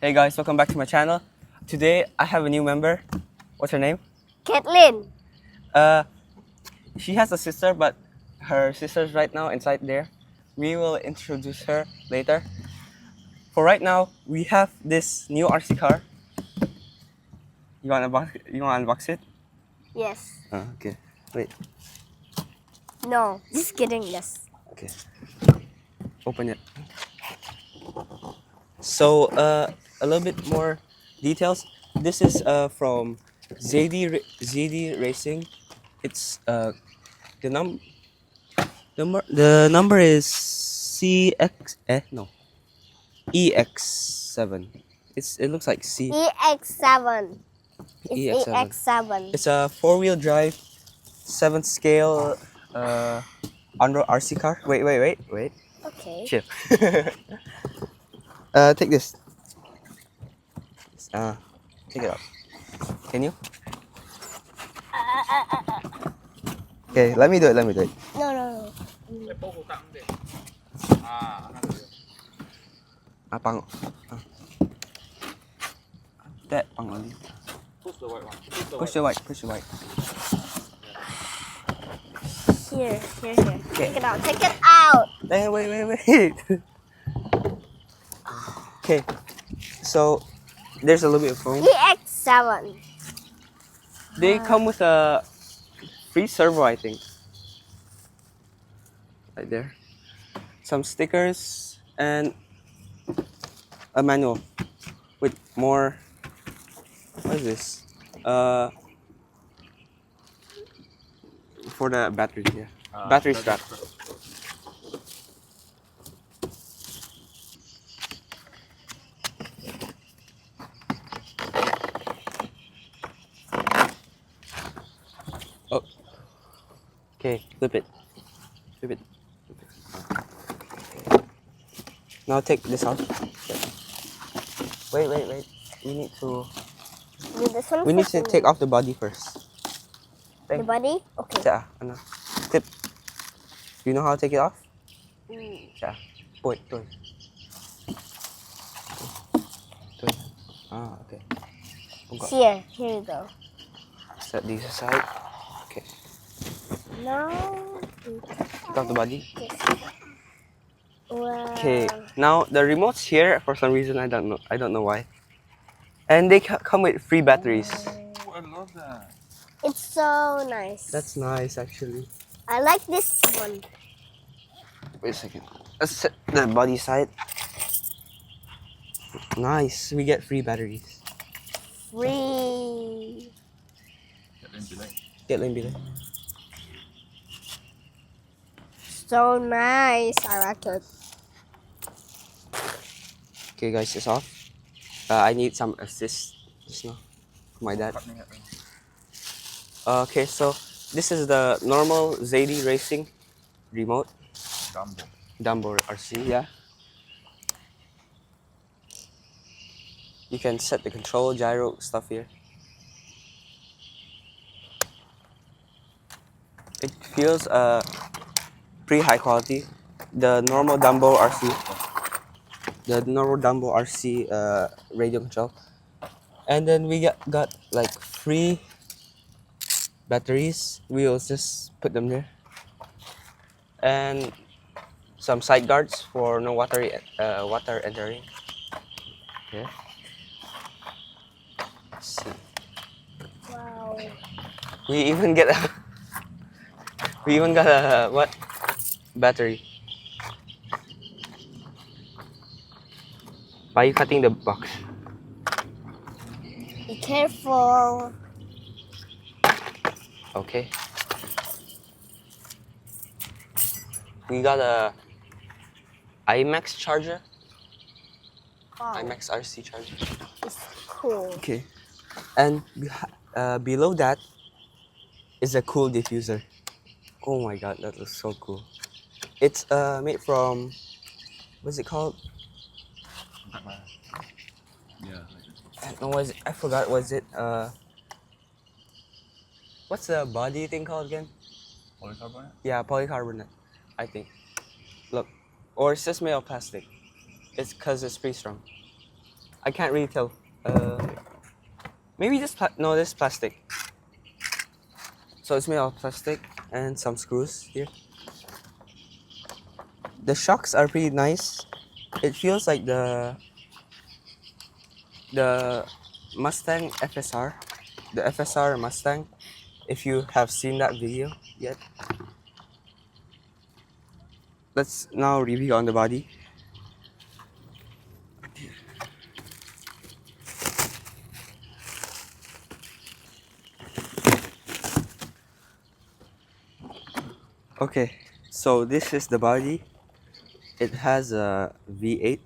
Hey guys, welcome back to my channel. Today I have a new member. What's her name? Caitlin. She has a sister, but her sister's right now inside there. We will introduce her later. For right now, we have this new RC car. You wanna unbox it? Yes. Okay. Wait. No, just kidding. Yes. Okay. Open it. So a little bit more details. This is from ZD Racing. It's the number is EX7. It looks like C. EX7. It's EX7. EX7. It's a 4-wheel drive, 7th scale on-road RC car. Wait. Okay. Chill. Take this. Take it out. Can you? Okay, let me do it. No. Pang. That pang only. Push the white one. Push the white. Here. Okay. Take it out. Hey, wait. Okay, so there's a little bit of foam. EX7. They come with a free servo, I think. Right there. Some stickers and a manual with more. What is this? For the battery, yeah. Battery strap. Oh. Okay, flip it. Now take this off. Wait. Do this one We need first. to take off the body first. The body? Okay. Yeah, tip. You know how to take it off? Yeah. Wait. Okay. Here you go. Set these aside. Okay. No. Take off the body. Wow. Okay. Now the remote's here for some reason. I don't know why. And they come with free batteries. Oh, I love that. It's so nice. That's nice, actually. I like this one. Wait a second. Let's set the body side. Nice. We get free batteries. Free. Get in below. So nice. I like it. Okay, guys, it's off. I need some assist just now from my dad. Okay, so this is the normal ZD Racing remote. Dumbo RC, yeah. You can set the control, gyro stuff here. It feels pretty high quality. The normal Dumbo RC radio control. And then we got like free batteries. We will just put them there. And some side guards for no water entering. Okay. Let's see. Wow. We even got a what? Battery. Why are you cutting the box? Be careful. Okay. We got a IMAX charger. Wow. IMAX RC charger. It's cool. Okay. And below that is a cool diffuser. Oh my god, that looks so cool. It's made from, what's it called? Yeah. I forgot. Was it what's the body thing called again? Polycarbonate? Yeah, polycarbonate, I think. Look, or it's just made of plastic. It's because it's pretty strong. I can't really tell. Maybe this no, this is plastic. So it's made of plastic and some screws here. The shocks are pretty nice. It feels like the Mustang FSR, the FSR Mustang. If you have seen that video yet. Let's now review on the body. Okay, so this is the body. It has a V8.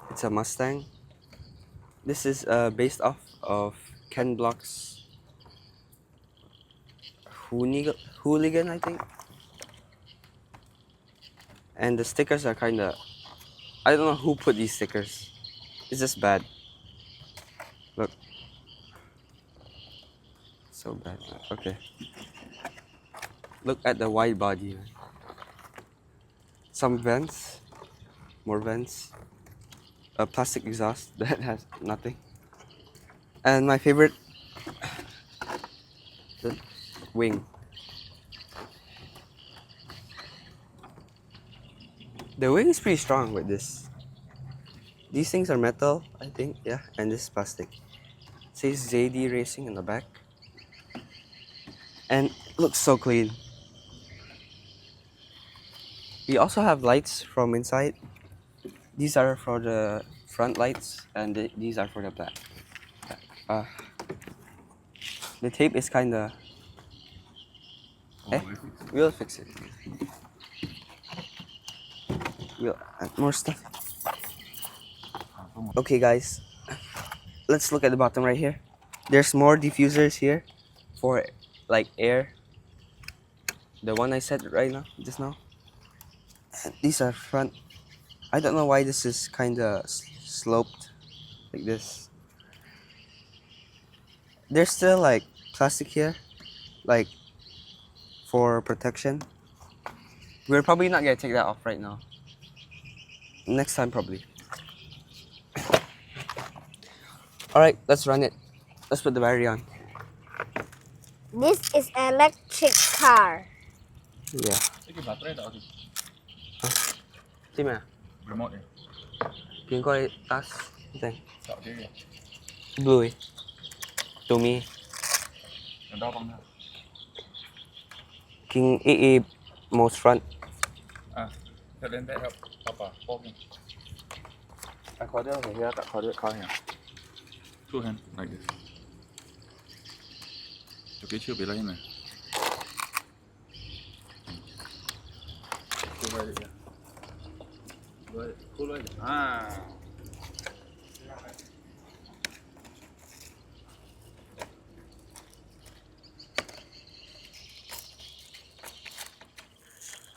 It's a Mustang. This is based off of Ken Block's Hooligan, I think. And the stickers are kind of, I don't know who put these stickers. It's just bad. Look. So bad. Okay. Look at the wide body. Some vents. More vents. A plastic exhaust that has nothing. And my favorite, the wing. The wing is pretty strong with this. These things are metal, I think, yeah, and this is plastic. It says ZD Racing in the back. And it looks so clean. We also have lights from inside. These are for the front lights, and these are for the back. The tape is kinda. We'll fix it. We'll add more stuff. Okay, guys, let's look at the bottom right here. There's more diffusers here for like air. The one I said right now, just now. And these are front. I don't know why this is kinda sloped like this. There's still like plastic here, like for protection. We're probably not gonna take that off right now. Next time, probably. Alright, let's run it. Let's put the battery on. This is electric car. Yeah. Cái baterai tak ada. Sini mana? Remote ni. King kau tas. Teng. Tak ada dia. Blue. To me. Yang dah bang dah. King EE most front. Set lên help apa? Pop ni. Aku ada here tak kau ada kau ni. Two hand like this. Okay, chưa bị lấy này. Cô lấy được. Cô lấy.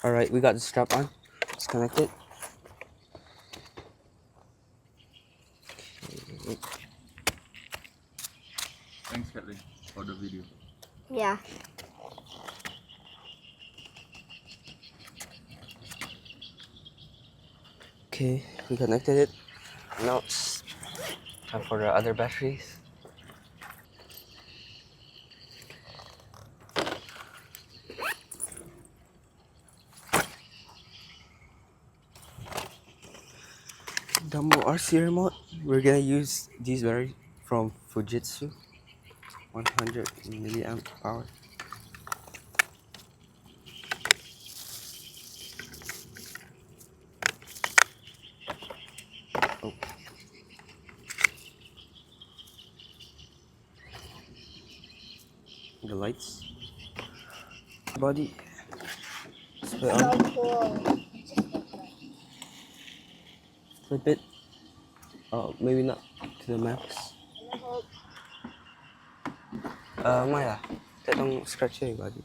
Alright, we got the strap on. Let's connect it. Okay. Thanks Kathleen for the video. Yeah. Okay, we connected it. Now it's time for the other batteries. Dumbo RC remote. We're gonna use these batteries from Fujitsu. 100 milliamp power. Oh. The lights. Body. Let's put it So on. cool. Flip it. Oh, maybe not to the max. Mai lah. Tak tong scratchy body.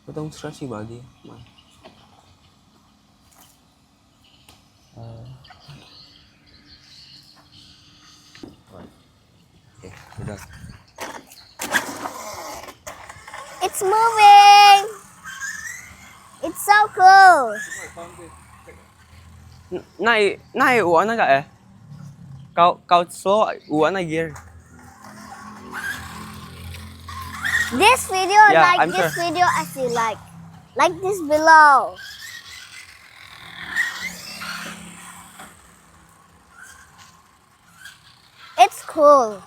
Tak tong scratchy body. Mai. Okay, we're done. It's moving. It's so cool. Này ủa nó gậy. Cao số ủa nó gear. This video, Yeah, like I'm this sure. video as you like. Like this below. It's cool.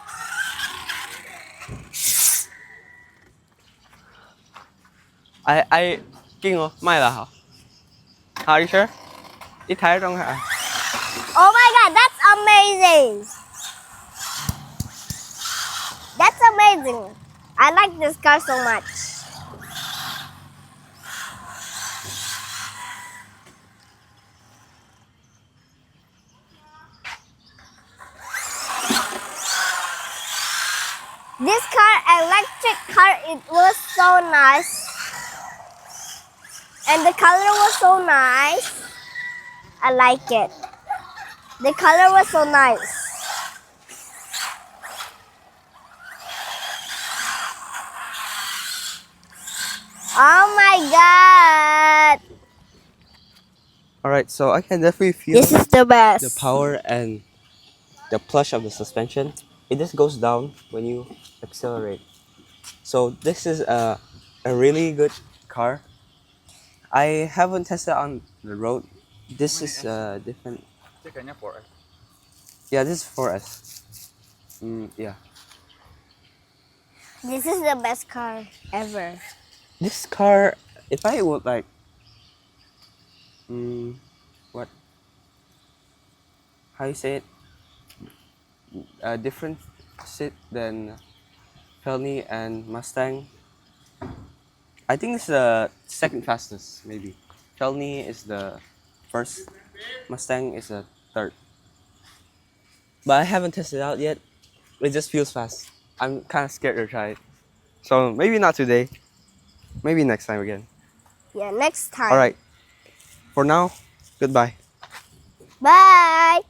I kinh không? May là hả? Are you sure? Ít thấy trong hả? Oh my god, that's amazing. That's amazing. I like this car so much. This car, electric car, it was so nice. And the color was so nice. I like it. The color was so nice. Oh my god. Alright, so I can definitely feel This is the best. the power and the plush of the suspension. It just goes down when you accelerate. So this is a really good car. I haven't tested on the road. This is different. Chiếc cái nhá của em. Yeah, this is 4S. Yeah. This is the best car ever. This car, if I would like, what? How you say it? A different sit than Felny and Mustang. I think it's the second fastest, maybe. Felny is the first. Mustang is the third. But I haven't tested it out yet. It just feels fast. I'm kind of scared to try it. So maybe not today. Maybe next time again. Yeah, next time. Alright. For now, goodbye. Bye.